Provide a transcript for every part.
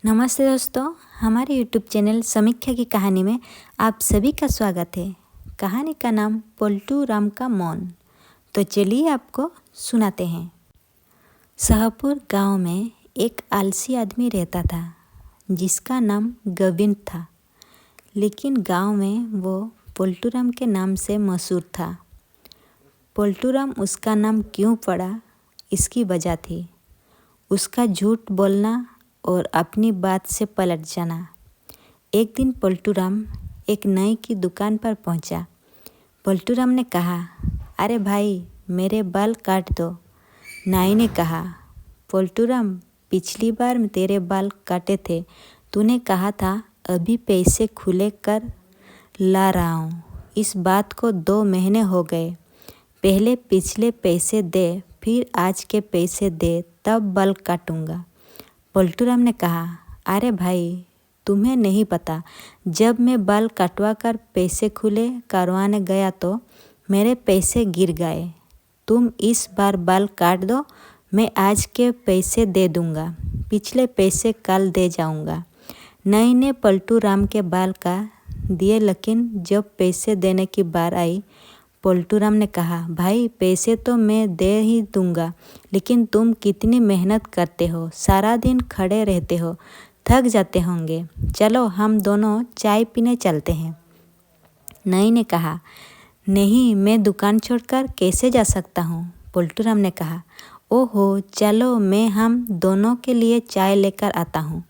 नमस्ते दोस्तों, हमारे YouTube चैनल समीक्षा की कहानी में आप सभी का स्वागत है। कहानी का नाम पलटू राम का मौन। तो चलिए आपको सुनाते हैं। शाहपुर गांव में एक आलसी आदमी रहता था जिसका नाम गोविंद था, लेकिन गांव में वो पलटू राम के नाम से मशहूर था। पलटू राम उसका नाम क्यों पड़ा, इसकी वजह थी उसका झूठ बोलना और अपनी बात से पलट जाना। एक दिन पलटू राम एक नाई की दुकान पर पहुंचा। पलटू राम ने कहा, अरे भाई, मेरे बाल काट दो। नाई ने कहा, पलटू राम, पिछली बार तेरे बाल काटे थे, तूने कहा था अभी पैसे खुले कर ला रहा हूँ। इस बात को 2 महीने हो गए। पहले पिछले पैसे दे, फिर आज के पैसे दे, तब बाल काटूंगा। पलटू राम ने कहा, अरे भाई, तुम्हें नहीं पता, जब मैं बाल कटवा कर पैसे खुले करवाने गया तो मेरे पैसे गिर गए। तुम इस बार बाल काट दो, मैं आज के पैसे दे दूंगा, पिछले पैसे कल दे जाऊंगा। नाई ने पलटू राम के बाल काट दिए, लेकिन जब पैसे देने की बार आई, पलटू राम ने कहा, भाई, पैसे तो मैं दे ही दूंगा, लेकिन तुम कितनी मेहनत करते हो, सारा दिन खड़े रहते हो, थक जाते होंगे, चलो हम दोनों चाय पीने चलते हैं। नाई ने कहा, नहीं, मैं दुकान छोड़कर कैसे जा सकता हूँ। पलटू राम ने कहा, ओहो, चलो मैं हम दोनों के लिए चाय लेकर आता हूँ।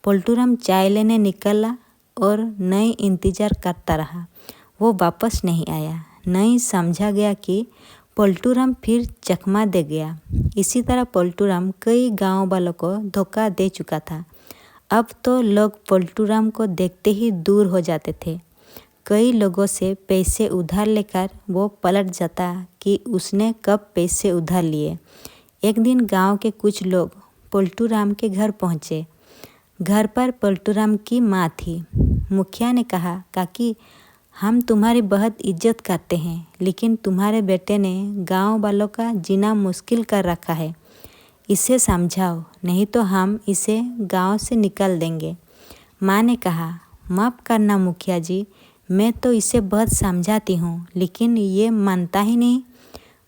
पलटू राम चाय लेने निकला और नाई इंतजार करता रहा। वो वापस नहीं आया। नाई समझा गया कि पलटू राम फिर चकमा दे गया। इसी तरह पलटू राम कई गांव वालों को धोखा दे चुका था। अब तो लोग पलटू राम को देखते ही दूर हो जाते थे। कई लोगों से पैसे उधार लेकर वो पलट जाता कि उसने कब पैसे उधार लिए। एक दिन गांव के कुछ लोग पलटू राम के घर पहुंचे। घर पर पलटू राम की माँ थी। मुखिया ने कहा, काकी, हम तुम्हारी बहुत इज्जत करते हैं, लेकिन तुम्हारे बेटे ने गांव वालों का जीना मुश्किल कर रखा है। इसे समझाओ, नहीं तो हम इसे गांव से निकाल देंगे। माँ ने कहा, माफ़ करना मुखिया जी, मैं तो इसे बहुत समझाती हूँ, लेकिन ये मानता ही नहीं।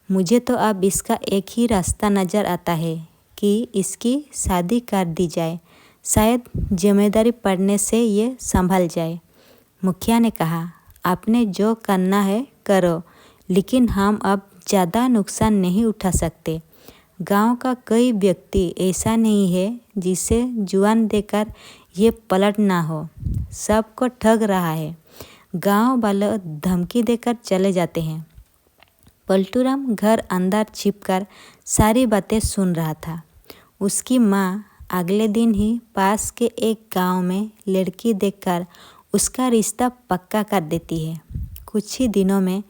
मुझे तो अब इसका एक ही रास्ता नज़र आता है कि इसकी शादी कर दी जाए, शायद जिम्मेदारी पड़ने से ये संभल जाए। मुखिया ने कहा, आपने जो करना है करो, लेकिन हम अब ज़्यादा नुकसान नहीं उठा सकते। गांव का कई व्यक्ति ऐसा नहीं है जिसे जुआन देकर ये पलट ना हो। सबको ठग रहा है। गांव वाले धमकी देकर चले जाते हैं। पलटू राम घर अंदर छिपकर सारी बातें सुन रहा था। उसकी माँ अगले दिन ही पास के एक गांव में लड़की देखकर उसका रिश्ता पक्का कर देती है। कुछ ही दिनों में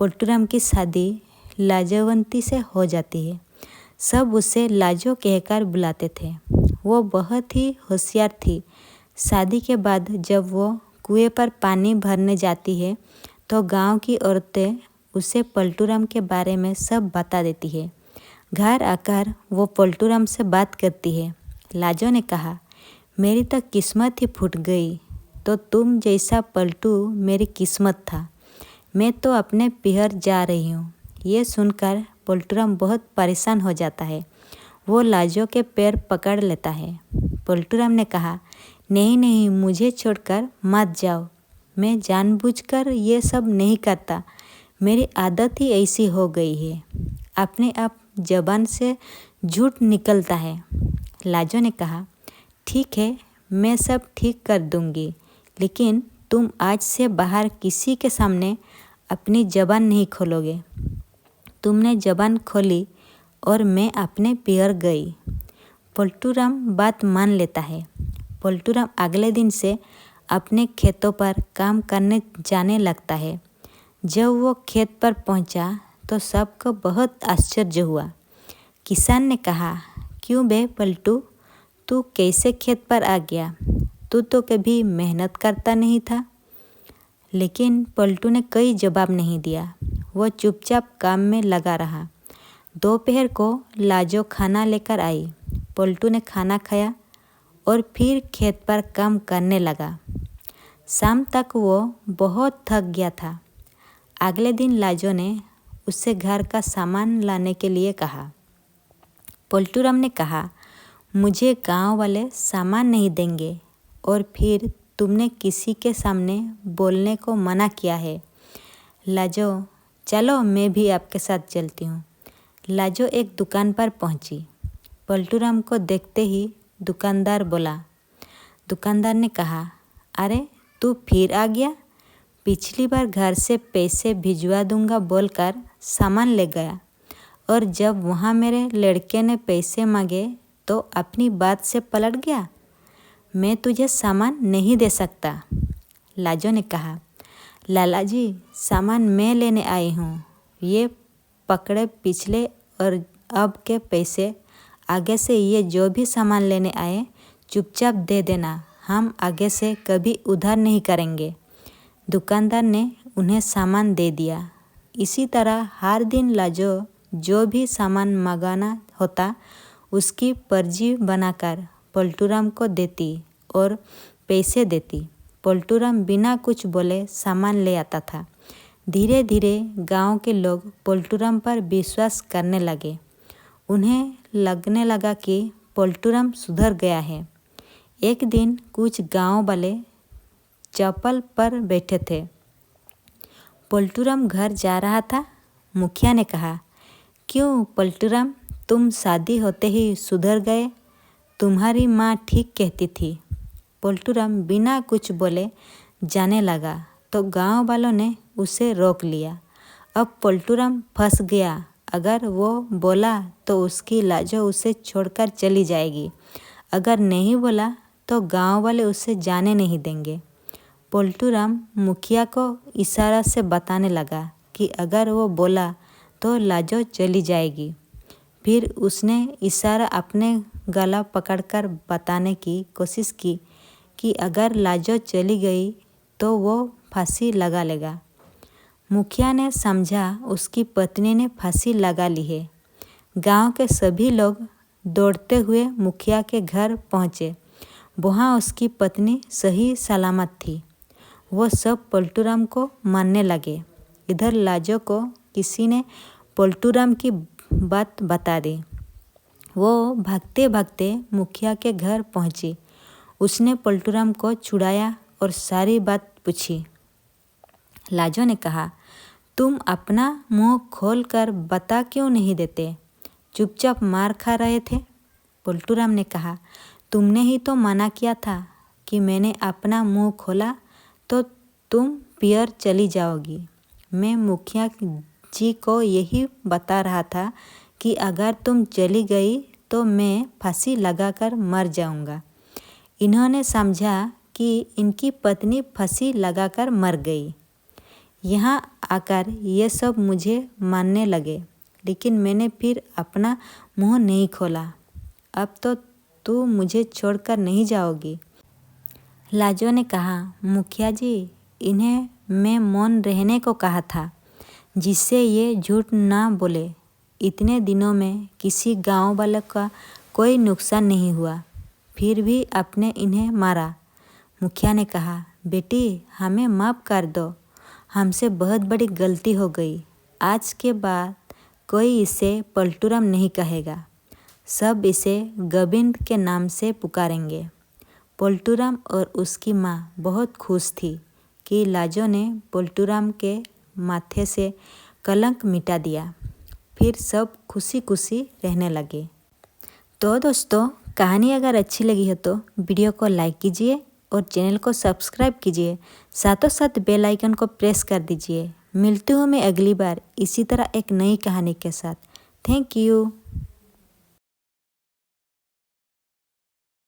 पलटू राम की शादी लाजवंती से हो जाती है। सब उसे लाजो कहकर बुलाते थे। वो बहुत ही होशियार थी। शादी के बाद जब वो कुएं पर पानी भरने जाती है तो गांव की औरतें उसे पलटू राम के बारे में सब बता देती है। घर आकर वो पलटू राम से बात करती है। लाजो ने कहा, मेरी तो किस्मत ही फूट गई, तो तुम जैसा पलटू मेरी किस्मत था। मैं तो अपने पिहर जा रही हूँ। ये सुनकर पलटू राम बहुत परेशान हो जाता है। वो लाजो के पैर पकड़ लेता है। पलटू राम ने कहा, नहीं नहीं, मुझे छोड़कर मत जाओ। मैं जानबूझकर ये सब नहीं करता, मेरी आदत ही ऐसी हो गई है। अपने आप जबान से झूठ निकलता है। लाजो ने कहा, ठीक है, मैं सब ठीक कर दूंगी, लेकिन तुम आज से बाहर किसी के सामने अपनी जबान नहीं खोलोगे। तुमने जबान खोली और मैं अपने पियर गई। पलटू राम बात मान लेता है। पलटू राम अगले दिन से अपने खेतों पर काम करने जाने लगता है। जब वो खेत पर पहुंचा तो सबको बहुत आश्चर्य हुआ। किसान ने कहा, क्यों बे पलटू, तू कैसे खेत पर आ गया? तू तो कभी मेहनत करता नहीं था। लेकिन पलटू ने कोई जवाब नहीं दिया। वो चुपचाप काम में लगा रहा। दोपहर को लाजो खाना लेकर आई। पलटू ने खाना खाया और फिर खेत पर काम करने लगा। शाम तक वो बहुत थक गया था। अगले दिन लाजो ने उससे घर का सामान लाने के लिए कहा। पोल्टूराम ने कहा, मुझे गांव वाले सामान नहीं देंगे और फिर तुमने किसी के सामने बोलने को मना किया है। लाजो, चलो मैं भी आपके साथ चलती हूँ। लाजो एक दुकान पर पहुँची। पोल्टूराम को देखते ही दुकानदार बोला। दुकानदार ने कहा, अरे तू फिर आ गया? पिछली बार घर से पैसे भिजवा दूंगा बोलकर सामान ले गया और जब वहाँ मेरे लड़के ने पैसे मांगे तो अपनी बात से पलट गया। मैं तुझे सामान नहीं दे सकता। लाजो ने कहा, लाला जी, सामान मैं लेने आई हूँ। ये पकड़े पिछले और अब के पैसे। आगे से ये जो भी सामान लेने आए चुपचाप दे देना। हम आगे से कभी उधार नहीं करेंगे। दुकानदार ने उन्हें सामान दे दिया। इसी तरह हर दिन लाजो जो भी सामान मंगाना होता उसकी पर्ची बनाकर पोल्टूराम को देती और पैसे देती। पोल्टूराम बिना कुछ बोले सामान ले आता था। धीरे धीरे गांव के लोग पोल्टूराम पर विश्वास करने लगे। उन्हें लगने लगा कि पोल्टूराम सुधर गया है। एक दिन कुछ गांव वाले चौपाल पर बैठे थे। पोल्टूराम घर जा रहा था। मुखिया ने कहा, क्यों पोल्टूराम, तुम शादी होते ही सुधर गए? तुम्हारी माँ ठीक कहती थी। पोल्टूराम बिना कुछ बोले जाने लगा तो गांव वालों ने उसे रोक लिया। अब पोल्टूराम फंस गया। अगर वो बोला तो उसकी लाजो उसे छोड़कर चली जाएगी। अगर नहीं बोला तो गांव वाले उसे जाने नहीं देंगे। पोल्टूराम मुखिया को इशारा से बताने लगा कि अगर वो बोला तो लाजो चली जाएगी। फिर उसने इशारा अपने गला पकड़कर बताने की कोशिश की कि अगर लाजो चली गई तो वो फांसी लगा लेगा। मुखिया ने समझा उसकी पत्नी ने फांसी लगा ली है। गांव के सभी लोग दौड़ते हुए मुखिया के घर पहुँचे। वहाँ उसकी पत्नी सही सलामत थी। वो सब पोल्टूराम को मारने लगे। इधर लाजो को किसी ने पोल्टूराम की बात बता दी। वो भागते भागते मुखिया के घर पहुंची। उसने पोल्टूराम को छुड़ाया और सारी बात पूछी। लाजो ने कहा, तुम अपना मुंह खोलकर बता क्यों नहीं देते? चुपचाप मार खा रहे थे। पोल्टूराम ने कहा, तुमने ही तो मना किया था कि मैंने अपना मुंह खोला तो तुम पियर चली जाओगी। मैं मुखिया जी को यही बता रहा था कि अगर तुम चली गई तो मैं फांसी लगाकर मर जाऊंगा। इन्होंने समझा कि इनकी पत्नी फांसी लगाकर मर गई। यहाँ आकर ये सब मुझे मानने लगे, लेकिन मैंने फिर अपना मुंह नहीं खोला। अब तो तू मुझे छोड़कर नहीं जाओगी। लाजो ने कहा, मुखिया जी, इन्हें मैं मौन रहने को कहा था जिससे ये झूठ ना बोले। इतने दिनों में किसी गांव वाले का कोई नुकसान नहीं हुआ, फिर भी आपने इन्हें मारा। मुखिया ने कहा, बेटी, हमें माफ़ कर दो। हमसे बहुत बड़ी गलती हो गई। आज के बाद कोई इसे पोल्टूराम नहीं कहेगा। सब इसे गोविंद के नाम से पुकारेंगे। पोल्टूराम और उसकी माँ बहुत खुश थी कि लाजो ने पोल्टूराम के माथे से कलंक मिटा दिया। फिर सब खुशी खुशी रहने लगे। तो दोस्तों, कहानी अगर अच्छी लगी हो तो वीडियो को लाइक कीजिए और चैनल को सब्सक्राइब कीजिए। साथों साथ बेल आइकन को प्रेस कर दीजिए। मिलती हूँ मैं अगली बार इसी तरह एक नई कहानी के साथ। Thank you.